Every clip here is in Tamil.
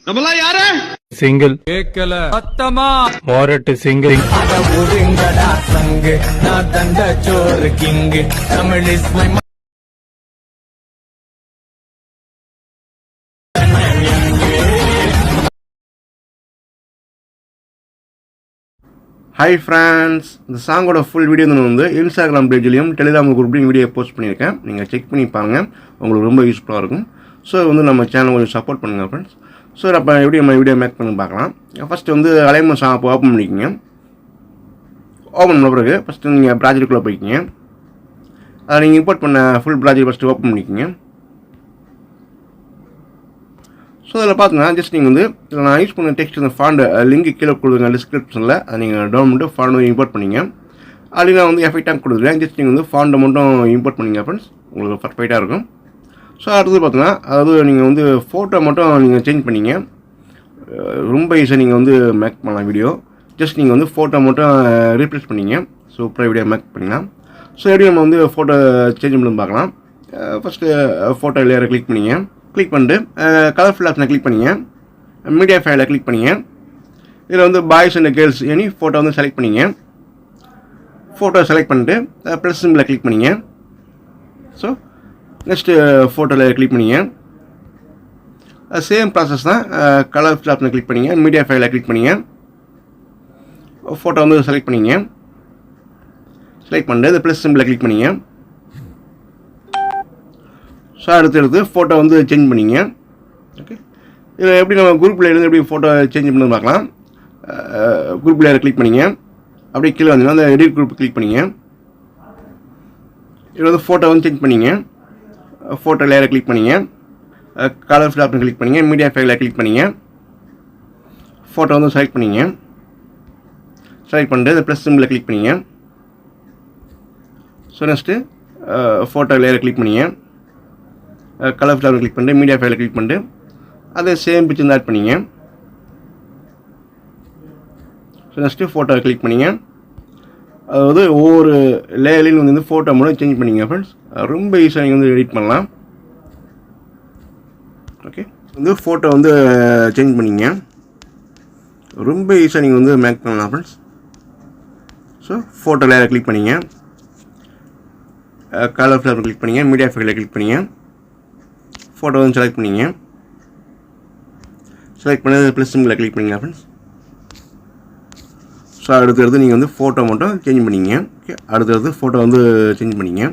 நம்மலாம் யாரு சிங்கிள் கேக்கல சத்தமா மோரட்டு சிங்கிள் நான் தண்ட சோறு king Tamil is my hi friends, இந்த சாங்கோட ஃபுல் வீடியோ வந்து இன்ஸ்டாகிராம் பேஜ்லேயும் டெலிகிராம் குரூப்லேயும் வீடியோ போஸ்ட் பண்ணியிருக்கேன். நீங்கள் செக் பண்ணி பாருங்கள், உங்களுக்கு ரொம்ப யூஸ்ஃபுல்லாக இருக்கும். ஸோ வந்து நம்ம சேனல் கொஞ்சம் சப்போர்ட் பண்ணுங்கள் ஃப்ரெண்ட்ஸ். ஸோ அப்போ எப்படி நம்ம வீடியோ மேக் பண்ணி பார்க்கலாம். ஃபஸ்ட்டு வந்து அலைன்மெண்ட் சாங் அப்போ ஓப்பன் பண்ணிக்கிங்க. ஓப்பன் பண்ண பிறகு ஃபஸ்ட்டு நீங்கள் ப்ராஜெக்டுக்குள்ளே போய்க்கிங்க. அதை நீங்கள் இம்போர்ட் பண்ண ஃபுல் ப்ராஜெக்ட் ஃபஸ்ட்டு ஓப்பன் பண்ணிக்கிங்க. ஸோ அதில் பார்த்தீங்கன்னா ஜஸ்ட் நீங்கள் வந்து இதில் நான் யூஸ் பண்ண டெக்ஸ்ட் இந்த ஃபாண்ட் லிங்க் கீழே கொடுங்க டிஸ்கிரிப்ஷனில், அதை நீங்கள் டவுன் பண்ணிட்டு ஃபாண்ட் இம்போர்ட் பண்ணிங்க. அப்படி நான் வந்து எஃபெக்டாக கொடுக்குறேன். ஜஸ்ட் நீங்கள் வந்து ஃபாண்டை மட்டும் இம்போர்ட் பண்ணிங்க ஃப்ரெண்ட்ஸ், உங்களுக்கு பர்ஃபெக்டாக இருக்கும். ஸோ அடுத்தது பார்த்தீங்கன்னா அதாவது நீங்கள் வந்து ஃபோட்டோ மட்டும் நீங்கள் சேஞ்ச் பண்ணிங்க. ரொம்ப ஈஸியாக நீங்கள் வந்து மேக் பண்ணலாம் வீடியோ. ஜஸ்ட் நீங்கள் வந்து ஃபோட்டோ மட்டும் ரீப்ளேஸ் பண்ணிங்க. சூப்பராக வீடியோ மேக் பண்ணிக்கலாம். ஸோ எப்படி நம்ம வந்து ஃபோட்டோ சேஞ்ச் பண்ணி பார்க்கலாம். ஃபஸ்ட்டு ஃபோட்டோ லேயரை கிளிக் பண்ணிங்க. கிளிக் பண்ணிட்டு கலர்ஃபுல் ஆப்ஷனை கிளிக் பண்ணிங்க. மீடியா ஃபைலை கிளிக் பண்ணிங்க. இதில் வந்து boys and girls any photo வந்து செலக்ட் பண்ணிங்க. ஃபோட்டோ செலக்ட் பண்ணிட்டு ப்ளஸ் சிம்பிளை கிளிக் பண்ணிங்க. ஸோ நெக்ஸ்ட்டு ஃபோட்டோவில் கிளிக் பண்ணிங்க. சேம் ப்ராசஸ் தான். கலர்ஃபுல் ஆப்ஷனை கிளிக் பண்ணிங்க. மீடியா ஃபைலை கிளிக் பண்ணிங்க. ஃபோட்டோ வந்து செலக்ட் பண்ணிங்க. செலக்ட் பண்ணிட்டு இந்த ப்ளஸ் சிம்பிளை கிளிக் பண்ணிங்க. ஸோ அடுத்து ஃபோட்டோ வந்து சேஞ்ச் பண்ணிங்க. ஓகே, இதில் எப்படி நம்ம குரூப் லேயர் எப்படி ஃபோட்டோ சேஞ்ச் பண்ணி பார்க்கலாம். குரூப் லேயரை கிளிக் பண்ணிங்க. அப்படியே கீழே வந்தீங்கன்னா அந்த எடிட் குரூப் கிளிக் பண்ணிங்க. இதில் வந்து ஃபோட்டோ வந்து சேஞ்ச் பண்ணிங்க. ஃபோட்டோ லேயரை கிளிக் பண்ணிங்க. கலர்ஃபுல் ஆப்ஷன் கிளிக் பண்ணிங்க. மீடியா ஃபைலை கிளிக் பண்ணிங்க. ஃபோட்டோ வந்து செலக்ட் பண்ணிங்க. செலக்ட் பண்ணிட்டு இந்த ப்ளஸ் சிம்பிளை கிளிக் பண்ணிங்க. ஸோ நெக்ஸ்ட்டு ஃபோட்டோ லேயரை கிளிக் பண்ணிங்க. கலர் ஃபிளவர் கிளிக் பண்ணிட்டு மீடியா ஃபைலை கிளிக் பண்ணிட்டு அதை சேம் பிக்சர் ஆட் பண்ணிங்க. ஸோ நெக்ஸ்ட்டு ஃபோட்டோவை கிளிக் பண்ணிங்க. அதாவது ஒவ்வொரு லேயர்லையும் வந்து ஃபோட்டோ மட்டும் சேஞ்ச் பண்ணிங்க ஃப்ரெண்ட்ஸ். ரொம்ப ஈஸியாக நீங்கள் வந்து எடிட் பண்ணலாம். ஓகே, வந்து ஃபோட்டோ வந்து சேஞ்ச் பண்ணிங்க. ரொம்ப ஈஸியாக நீங்கள் வந்து மேக் பண்ணலாம் ஃப்ரெண்ட்ஸ். ஸோ ஃபோட்டோ லேயரை கிளிக் பண்ணிங்க. கலர் ஃபிளவர் கிளிக் பண்ணிங்க. மீடியா ஃபைலை கிளிக் பண்ணிங்க. ஃபோட்டோ வந்து செலக்ட் பண்ணிங்க. செலக்ட் பண்ணி ப்ளஸ் சிம்பிளை கிளிக் பண்ணிங்க ஃப்ரெண்ட்ஸ். ஸோ அடுத்தடுத்து நீங்கள் வந்து ஃபோட்டோ மட்டும் சேஞ்ச் பண்ணிங்க. ஓகே, அடுத்தடுத்து ஃபோட்டோ வந்து சேஞ்ச் பண்ணிங்க.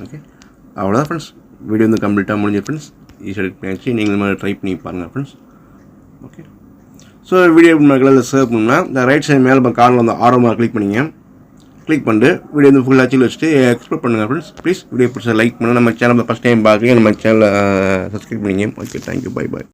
ஓகே, அவ்வளோதான் ஃப்ரெண்ட்ஸ். வீடியோ வந்து கம்ப்ளீட்டாக முடிஞ்சு ஃப்ரெண்ட்ஸ். ஈஸியாக எடிட் பண்ணியாச்சு. நீங்கள் இந்த மாதிரி ட்ரை பண்ணி பாருங்கள் ஃப்ரெண்ட்ஸ். ஓகே, ஸோ வீடியோ மேலே சேவ் பண்ணால் இந்த ரைட் சைடு மேலே கார்னில் வந்து ஆரமாக கிளிக் பண்ணிங்க. கிளிக் பண்ணிட்டு வீடியோ வந்து ஃபுல் ஆச்சு வச்சுட்டு எக்ஸ்ப்ளோர் பண்ணுங்கள் ஃப்ரெண்ட்ஸ். ப்ளீஸ் வீடியோ பிடிச்சா லைக் பண்ணுங்கள். நம்ம சேனலில் ஃபஸ்ட் டைம் பார்க்குறீங்க, நம்ம சேனலை சப்ஸ்கிரைப் பண்ணிங்க. Okay, thank you, bye bye.